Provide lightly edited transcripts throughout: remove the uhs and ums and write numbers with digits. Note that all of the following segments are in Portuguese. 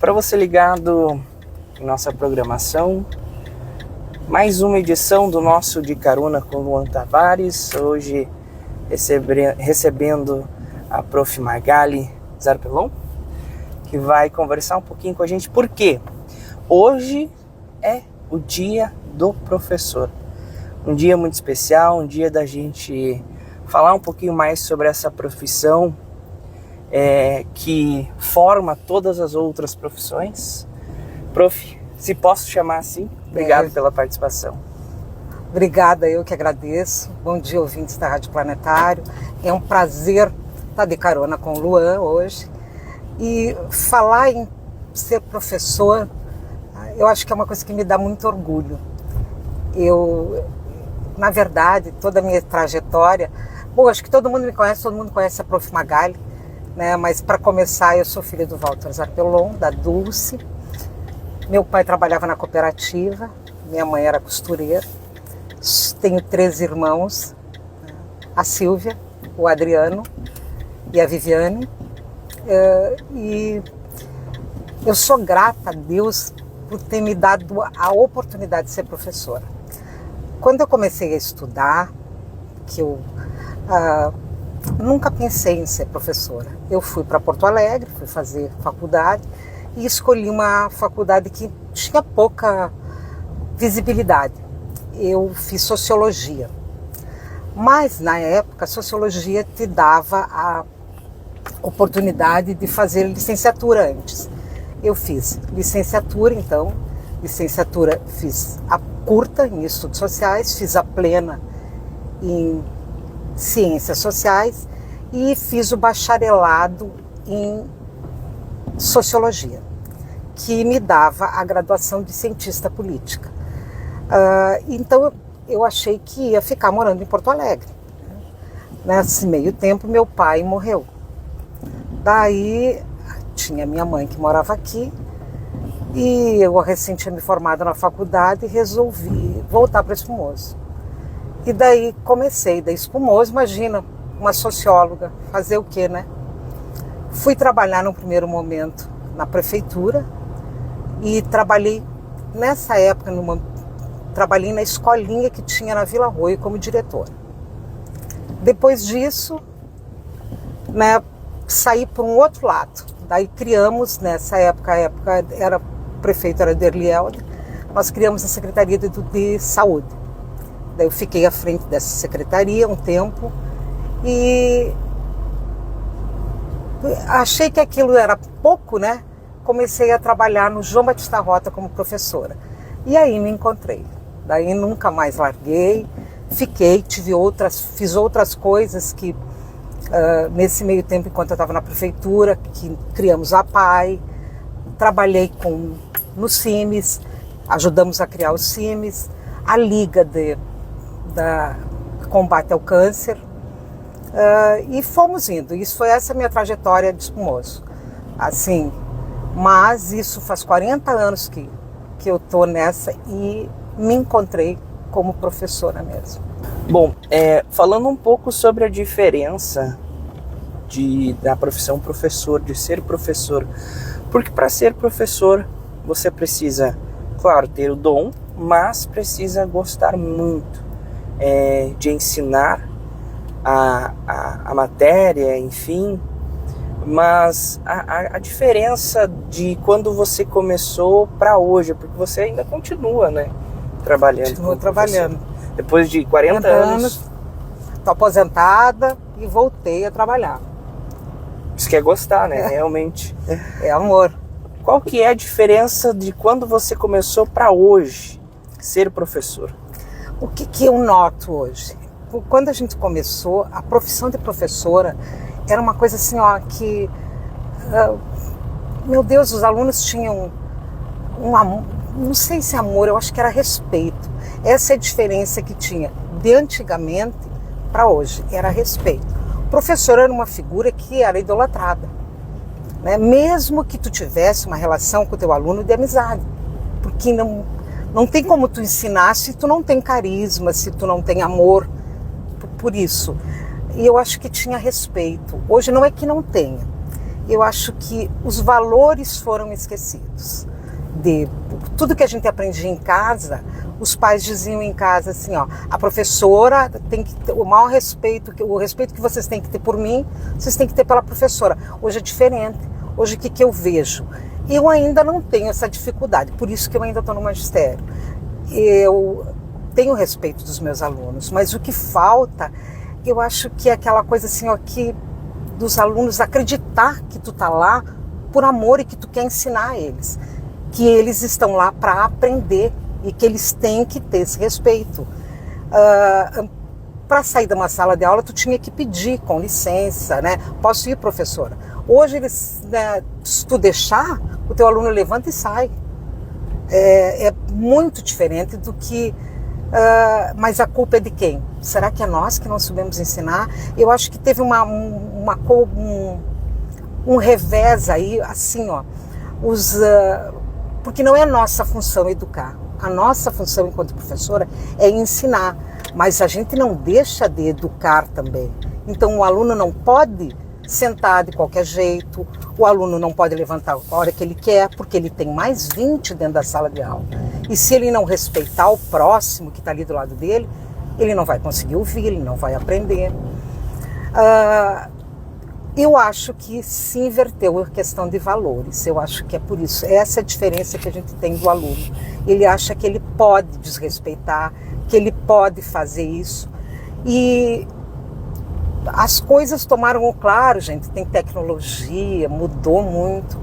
Para você ligado em nossa programação, mais uma edição do nosso De Carona com Luan Tavares. Hoje recebendo a Prof. Magali Zarpellon, que vai conversar um pouquinho com a gente. Por quê? Hoje é o dia do professor. Um dia muito especial, um dia da gente falar um pouquinho mais sobre essa profissão que forma todas as outras profissões. Prof, se posso chamar assim, obrigado pela participação. Obrigada, eu que agradeço. Bom dia, ouvintes da Rádio Planetário. É um prazer estar de carona com o Luan hoje. E falar em ser professor, eu acho que é uma coisa que me dá muito orgulho. Na verdade, toda a minha trajetória... Bom, acho que todo mundo conhece a Prof. Magali, né? Mas para começar, eu sou filha do Walter Zarpellon, da Dulce. Meu pai trabalhava na cooperativa, minha mãe era costureira. Tenho 3 irmãos, a Silvia, o Adriano e a Viviane. E eu sou grata a Deus por ter me dado a oportunidade de ser professora. Quando eu comecei a estudar, que eu nunca pensei em ser professora. Eu fui para Porto Alegre, fui fazer faculdade e escolhi uma faculdade que tinha pouca visibilidade. Eu fiz sociologia. Mas, na época, a sociologia te dava a oportunidade de fazer licenciatura antes. Eu fiz licenciatura, então, fiz a curta em estudos sociais, fiz a plena em ciências sociais e fiz o bacharelado em sociologia, que me dava a graduação de cientista política. Então eu achei que ia ficar morando em Porto Alegre. Nesse meio tempo meu pai morreu. Daí tinha minha mãe que morava aqui e eu recém tinha me formado na faculdade e resolvi voltar para Espumoso. E daí comecei da Espumoso, imagina, uma socióloga, fazer o quê, né? Fui trabalhar no primeiro momento na prefeitura e trabalhei, nessa época, trabalhei na escolinha que tinha na Vila Arroio como diretora. Depois disso, né, saí por um outro lado. Daí criamos, nessa época, o prefeito era Derli Helder, nós criamos a Secretaria de Saúde. Daí eu fiquei à frente dessa secretaria um tempo e achei que aquilo era pouco, né? Comecei a trabalhar no João Batista Rota como professora. E aí me encontrei. Daí nunca mais larguei, fiz outras coisas que nesse meio tempo, enquanto eu estava na prefeitura, que criamos a PAI, trabalhei no CIMES, ajudamos a criar o CIMES, a Liga da Combate ao Câncer, e fomos indo. Essa minha trajetória de Espumoso. Assim, mas isso faz 40 anos que eu estou nessa e me encontrei como professora mesmo. Bom, falando um pouco sobre a diferença da profissão professor, de ser professor, porque para ser professor você precisa, claro, ter o dom, mas precisa gostar muito de ensinar a matéria, enfim. Mas a diferença de quando você começou para hoje, porque você ainda continua, né, trabalhando. Continuo trabalhando. Depois de 40 anos. Estou aposentada e voltei a trabalhar. Isso que é gostar, né? Realmente. É amor. Qual que é a diferença de quando você começou para hoje ser professor? O que eu noto hoje? Quando a gente começou, a profissão de professora era uma coisa assim, que... meu Deus, os alunos tinham um amor, não sei se amor, eu acho que era respeito. Essa é a diferença que tinha de antigamente para hoje, era respeito. O professor era uma figura que era idolatrada, né? Mesmo que tu tivesse uma relação com o teu aluno de amizade, porque não tem como tu ensinar se tu não tem carisma, se tu não tem amor por isso. E eu acho que tinha respeito. Hoje não é que não tenha, Eu acho que os valores foram esquecidos. De tudo que a gente aprendia em casa, os pais diziam em casa assim, ó, a professora tem que ter o maior respeito, o respeito que vocês têm que ter por mim, vocês têm que ter pela professora. Hoje é diferente. Hoje o que eu vejo? Eu ainda não tenho essa dificuldade, por isso que eu ainda estou no magistério. Eu tenho respeito dos meus alunos, mas o que falta, eu acho que é aquela coisa assim, ó, que dos alunos acreditar que tu tá lá por amor e que tu quer ensinar eles, que eles estão lá para aprender e que eles têm que ter esse respeito. Para sair de uma sala de aula, tu tinha que pedir com licença, né? Posso ir, professora? Hoje, eles, né, se tu deixar, o teu aluno levanta e sai. É muito diferente do que... mas a culpa é de quem? Será que é nós que não soubemos ensinar? Eu acho que teve um revés aí, assim, ó. Porque não é nossa função educar. A nossa função enquanto professora é ensinar, mas a gente não deixa de educar também. Então o aluno não pode sentar de qualquer jeito, o aluno não pode levantar a hora que ele quer, porque ele tem mais 20 dentro da sala de aula. E se ele não respeitar o próximo que está ali do lado dele, ele não vai conseguir ouvir, ele não vai aprender. Eu acho que se inverteu a questão de valores. Eu acho que é por isso. Essa é a diferença que a gente tem do aluno. Ele acha que ele pode desrespeitar, que ele pode fazer isso. E as coisas tomaram, claro, gente, tem tecnologia, mudou muito.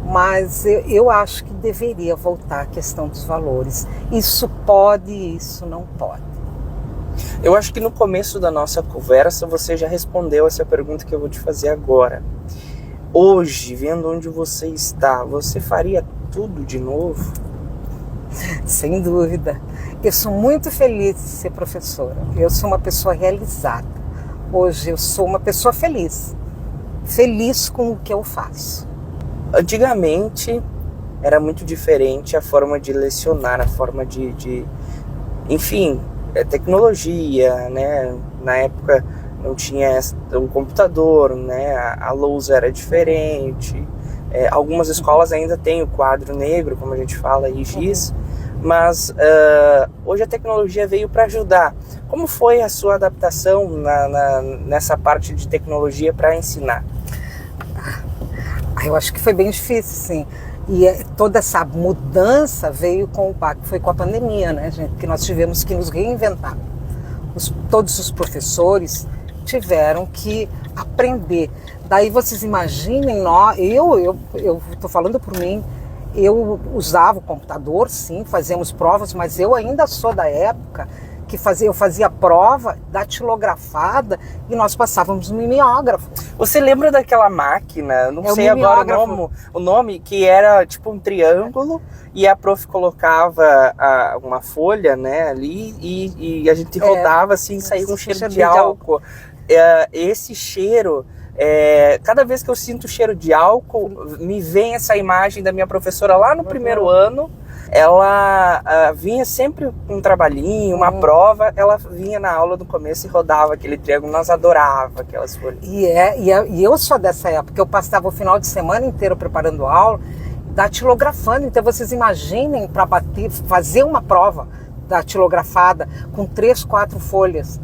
Mas eu acho que deveria voltar a questão dos valores. Isso pode, isso não pode. Eu acho que no começo da nossa conversa você já respondeu essa pergunta que eu vou te fazer agora. Hoje, vendo onde você está, você faria tudo de novo? Sem dúvida. Eu sou muito feliz de ser professora. Eu sou uma pessoa realizada. Hoje eu sou uma pessoa feliz. Feliz com o que eu faço. Antigamente era muito diferente a forma de lecionar, a forma de enfim... tecnologia, né? Na época não tinha o computador, né? A lousa era diferente. Algumas escolas ainda têm o quadro negro, como a gente fala e giz, mas hoje a tecnologia veio para ajudar. Como foi a sua adaptação nessa parte de tecnologia para ensinar? Eu acho que foi bem difícil, sim. E toda essa mudança veio foi com a pandemia, né, gente? Que nós tivemos que nos reinventar. Todos os professores tiveram que aprender. Daí vocês imaginem, eu estou falando por mim, eu usava o computador, sim, fazíamos provas, mas eu ainda sou da época que eu fazia prova datilografada e nós passávamos no mimeógrafo. Você lembra daquela máquina, não sei agora o nome, que era tipo um triângulo e a prof colocava uma folha, né, ali e a gente rodava assim, saía um cheiro de álcool. Esse cheiro, cada vez que eu sinto o cheiro de álcool, me vem essa imagem da minha professora lá no primeiro ano. Ela vinha sempre com um trabalhinho, uma prova, ela vinha na aula do começo e rodava aquele triângulo, nós adorava aquelas folhas. E eu sou dessa época, eu passava o final de semana inteiro preparando aula, datilografando, então vocês imaginem para fazer uma prova datilografada com 3, 4 folhas,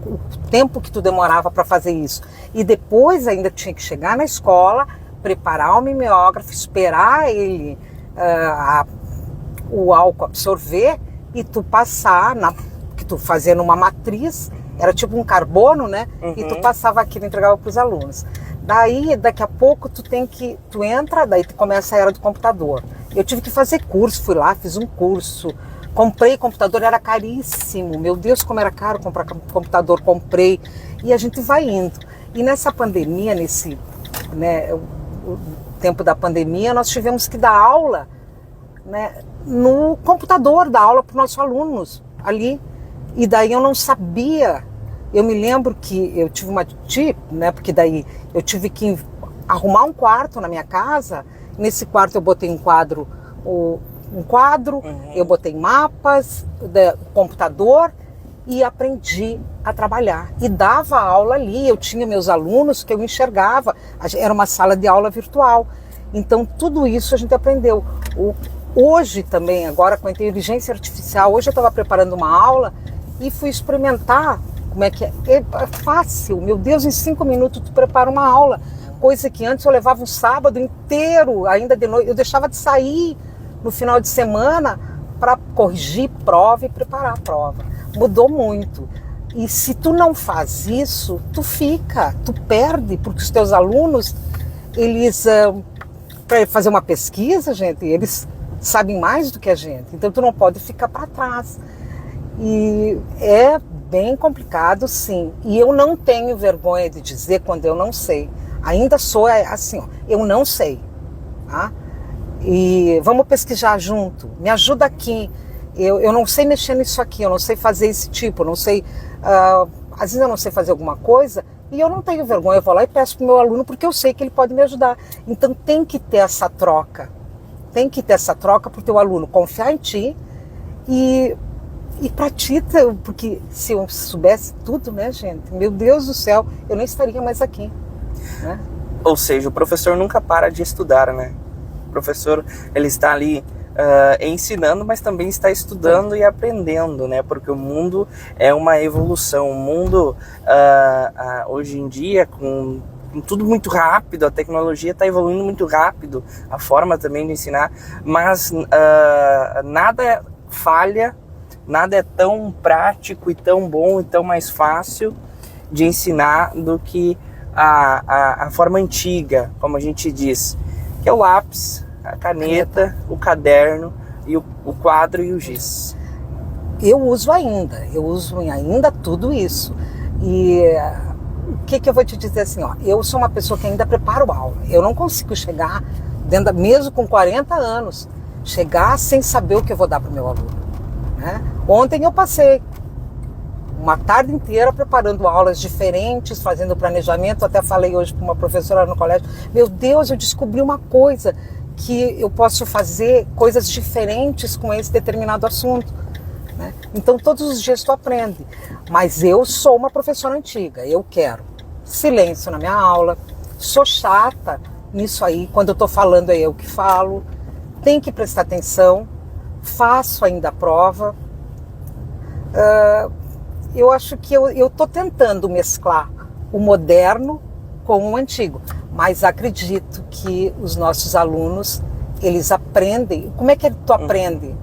o tempo que tu demorava para fazer isso. E depois ainda tinha que chegar na escola, preparar o mimeógrafo, esperar ele... o álcool absorver e tu passar, que tu fazia numa matriz, era tipo um carbono, né? E tu passava aquilo e entregava para os alunos. Daí, daqui a pouco, tu entra, daí tu começa a era do computador. Eu tive que fazer curso, fui lá, fiz um curso, comprei computador, era caríssimo, meu Deus, como era caro comprar computador, comprei, e a gente vai indo. E nessa pandemia, o tempo da pandemia, nós tivemos que dar aula, né, no computador, da aula para os nossos alunos ali, e daí eu não sabia. Eu me lembro que eu tive né, porque daí eu tive que arrumar um quarto na minha casa. Nesse quarto eu botei um quadro, eu botei mapas, computador, e aprendi a trabalhar. E dava aula ali, eu tinha meus alunos que eu enxergava, era uma sala de aula virtual. Então tudo isso a gente aprendeu. Hoje também, agora com a inteligência artificial, hoje eu estava preparando uma aula e fui experimentar como é que é. É fácil, meu Deus, em 5 minutos tu prepara uma aula. Coisa que antes eu levava um sábado inteiro, ainda de noite, eu deixava de sair no final de semana para corrigir prova e preparar a prova. Mudou muito. E se tu não faz isso, tu perde, porque os teus alunos, eles, para fazer uma pesquisa, gente, eles sabem mais do que a gente. Então tu não pode ficar para trás. E é bem complicado, sim. E eu não tenho vergonha de dizer quando eu não sei. Ainda sou assim, ó, eu não sei. Tá? E vamos pesquisar junto. Me ajuda aqui. Eu não sei mexer nisso aqui, eu não sei fazer esse tipo, eu não sei... às vezes eu não sei fazer alguma coisa e eu não tenho vergonha. Eu vou lá e peço para o meu aluno porque eu sei que ele pode me ajudar. Então tem que ter essa troca. Tem que ter essa troca para o teu aluno confiar em ti e para ti, porque se eu soubesse tudo, né, gente? Meu Deus do céu, eu nem estaria mais aqui. Né? Ou seja, o professor nunca para de estudar, né? O professor, ele está ali ensinando, mas também está estudando e aprendendo, né? Porque o mundo é uma evolução. O mundo, hoje em dia, com tudo muito rápido, a tecnologia está evoluindo muito rápido, a forma também de ensinar, mas nada falha, nada é tão prático e tão bom e tão mais fácil de ensinar do que a forma antiga, como a gente diz, que é o lápis, a caneta, o caderno, e o quadro e o giz. Eu uso ainda tudo isso. E o que eu vou te dizer assim, ó, eu sou uma pessoa que ainda preparo aula. Eu não consigo chegar, mesmo com 40 anos, chegar sem saber o que eu vou dar para o meu aluno. Né? Ontem eu passei uma tarde inteira preparando aulas diferentes, fazendo planejamento. Até falei hoje para uma professora no colégio, meu Deus, eu descobri uma coisa, que eu posso fazer coisas diferentes com esse determinado assunto. Né? Então todos os dias tu aprende. Mas eu sou uma professora antiga, eu quero silêncio na minha aula, sou chata nisso aí, quando eu estou falando é eu que falo, tem que prestar atenção, faço ainda a prova. Eu acho que eu estou tentando mesclar o moderno com o antigo, mas acredito que os nossos alunos, eles aprendem. Como é que tu aprende?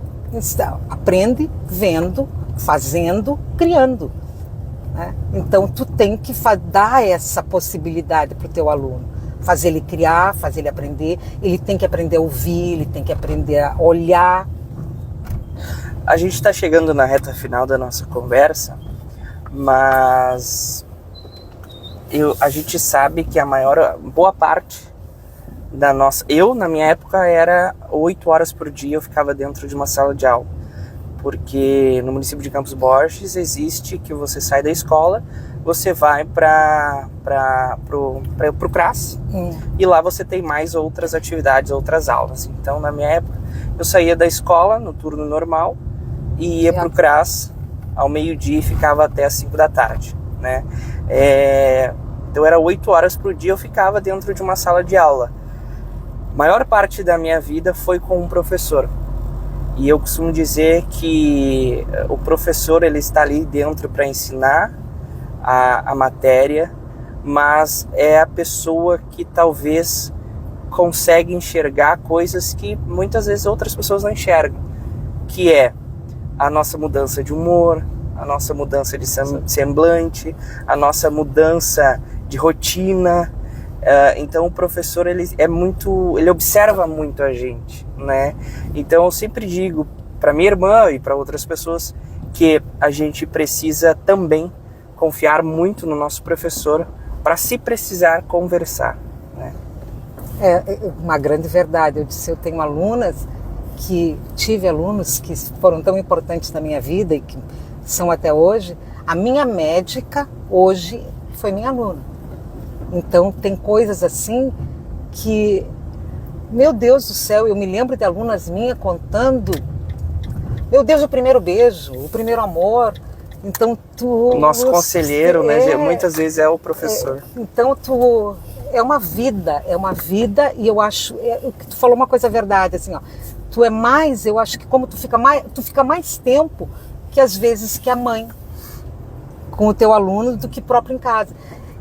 Aprende vendo, fazendo, criando. Né? Então tu tem que dar essa possibilidade para o teu aluno, fazer ele criar, fazer ele aprender. Ele tem que aprender a ouvir, ele tem que aprender a olhar. A gente está chegando na reta final da nossa conversa, mas a gente sabe que boa parte da nossa... na minha época, era 8 horas por dia eu ficava dentro de uma sala de aula. Porque no município de Campos Borges existe que você sai da escola, você vai para o CRAS, e lá você tem mais outras atividades, outras aulas. Então, na minha época, eu saía da escola no turno normal e ia para o CRAS ao meio-dia e ficava até as 5 da tarde. Né? Então era 8 horas por dia eu ficava dentro de uma sala de aula. A maior parte da minha vida foi com um professor. E eu costumo dizer que o professor, ele está ali dentro para ensinar a matéria, mas é a pessoa que talvez consegue enxergar coisas que muitas vezes outras pessoas não enxergam, que é a nossa mudança de humor, a nossa mudança de semblante, a nossa mudança de rotina. Então o professor, ele observa muito a gente, né? Então eu sempre digo para minha irmã e para outras pessoas que a gente precisa também confiar muito no nosso professor para, se precisar, conversar, né? É uma grande verdade. Eu tenho tive alunos que foram tão importantes na minha vida e que são até hoje. A minha médica hoje foi minha aluna. Então tem coisas assim que, meu Deus do céu, eu me lembro de alunas minhas contando, meu Deus, o primeiro beijo, o primeiro amor, Então O nosso conselheiro, né, muitas vezes é o professor. Então é uma vida, e eu acho, tu falou uma coisa verdade, assim, ó, tu é mais, eu acho que como tu fica mais tempo que às vezes que a mãe com o teu aluno do que próprio em casa.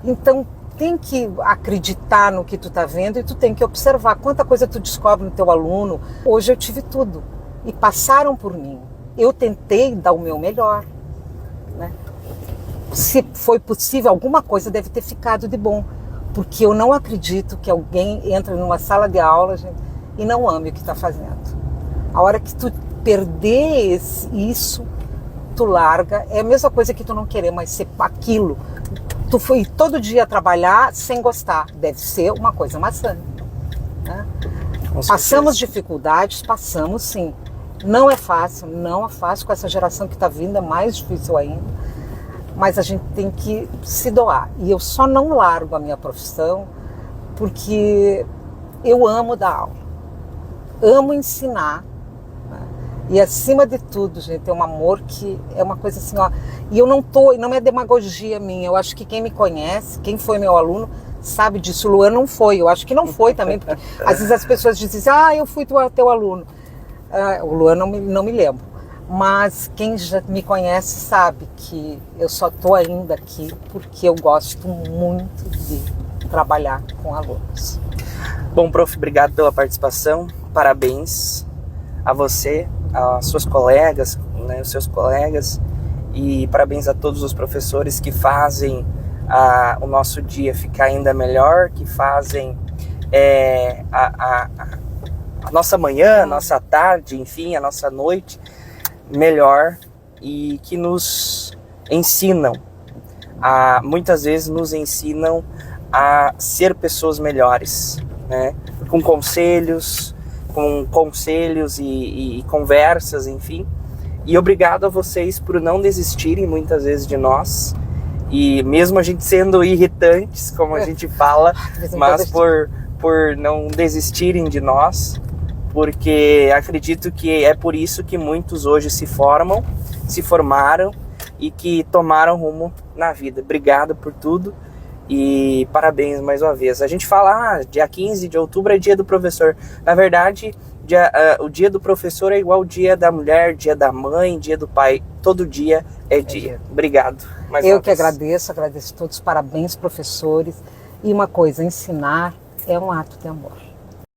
Então tem que acreditar no que tu tá vendo e tu tem que observar quanta coisa tu descobre no teu aluno. Hoje eu tive tudo e passaram por mim. Eu tentei dar o meu melhor, né? Se foi possível, alguma coisa deve ter ficado de bom, porque eu não acredito que alguém entra numa sala de aula, gente, e não ame o que está fazendo. A hora que tu perder isso, tu larga. É a mesma coisa que tu não querer mais ser aquilo. Tu foi todo dia trabalhar sem gostar. Deve ser uma coisa maçante, né? Passamos dificuldades, passamos sim. Não é fácil com essa geração que está vindo, é mais difícil ainda. Mas a gente tem que se doar. E eu só não largo a minha profissão porque eu amo dar aula. Amo ensinar. Né? E acima de tudo, gente, é um amor que é uma coisa assim, ó. E não é demagogia minha. Eu acho que quem me conhece, quem foi meu aluno, sabe disso. O Luan não foi. Eu acho que não foi também. Porque às vezes as pessoas dizem assim, eu fui teu aluno. O Luan não me lembro. Mas quem já me conhece sabe que eu só estou ainda aqui porque eu gosto muito de trabalhar com alunos. Bom, prof, obrigado pela participação. Parabéns a você, às suas colegas, né, os seus colegas. E parabéns a todos os professores que fazem o nosso dia ficar ainda melhor, que fazem a nossa manhã, a nossa tarde, enfim, a nossa noite melhor, e que nos ensinam, muitas vezes nos ensinam a ser pessoas melhores, né? Com conselhos e conversas, enfim. E obrigado a vocês por não desistirem muitas vezes de nós, e mesmo a gente sendo irritantes, como a gente fala, mas por não desistirem de nós, porque acredito que é por isso que muitos hoje se formaram e que tomaram rumo na vida. Obrigado por tudo e parabéns mais uma vez. A gente fala, dia 15 de outubro é dia do professor. Na verdade, o dia do professor é igual ao dia da mulher, dia da mãe, dia do pai. Todo dia é dia. Obrigado. Eu que agradeço a todos. Parabéns, professores. E uma coisa, ensinar é um ato de amor.